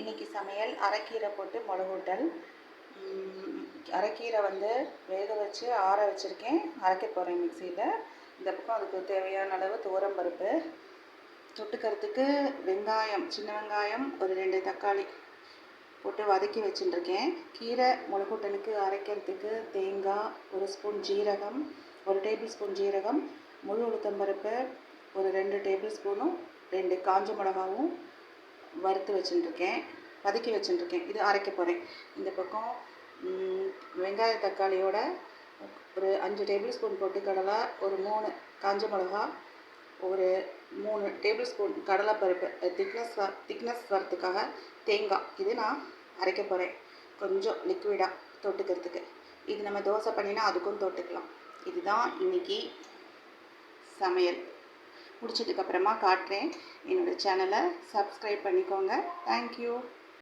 இன்றைக்கி சமையல் அரைக்கீரை போட்டு மிளகூட்டல். அரைக்கீரை வேக வச்சு ஆற வச்சுருக்கேன். அரைக்க போகிறேன் மிக்சியில். இந்த பக்கம் அதுக்கு தேவையான அளவு துவரம்பருப்பு, தொட்டுக்கிறதுக்கு வெங்காயம், சின்ன வெங்காயம், ஒரு 2 தக்காளி போட்டு வதக்கி வச்சுட்டுருக்கேன். கீரை மிளகூட்டலுக்கு அரைக்கிறதுக்கு தேங்காய், 1 ஸ்பூன் ஜீரகம், 1 டேபிள் ஸ்பூன் ஜீரகம், முழு உளுத்தம்பருப்பு ஒரு 2 டேபிள் ஸ்பூனும் 2 காஞ்ச மிளகாவும் வறுத்து வச்சுட்டுருக்கேன், வதக்கி வச்சுட்டுருக்கேன். இது அரைக்க போகிறேன். இந்த பக்கம் வெங்காய தக்காளியோட ஒரு 5 டேபிள் ஸ்பூன் பொட்டுக்கடலை, ஒரு 3 காஞ்ச மிளகா, ஒரு 3 டேபிள் ஸ்பூன் கடலைப்பருப்பு, திக்னஸ் வரத்துக்காக தேங்காய். இது நான் அரைக்க போகிறேன், கொஞ்சம் லிக்விடாக தொட்டுக்கிறதுக்கு. இது நம்ம தோசை பண்ணினா அதுக்கும் தொட்டுக்கலாம். இதுதான் இன்றைக்கி சமையல். முடிச்சதுக்கப்புறமா காட்டுறேன். என்னோடய சேனலை சப்ஸ்கிரைப் பண்ணிக்கோங்க. தேங்க்யூ.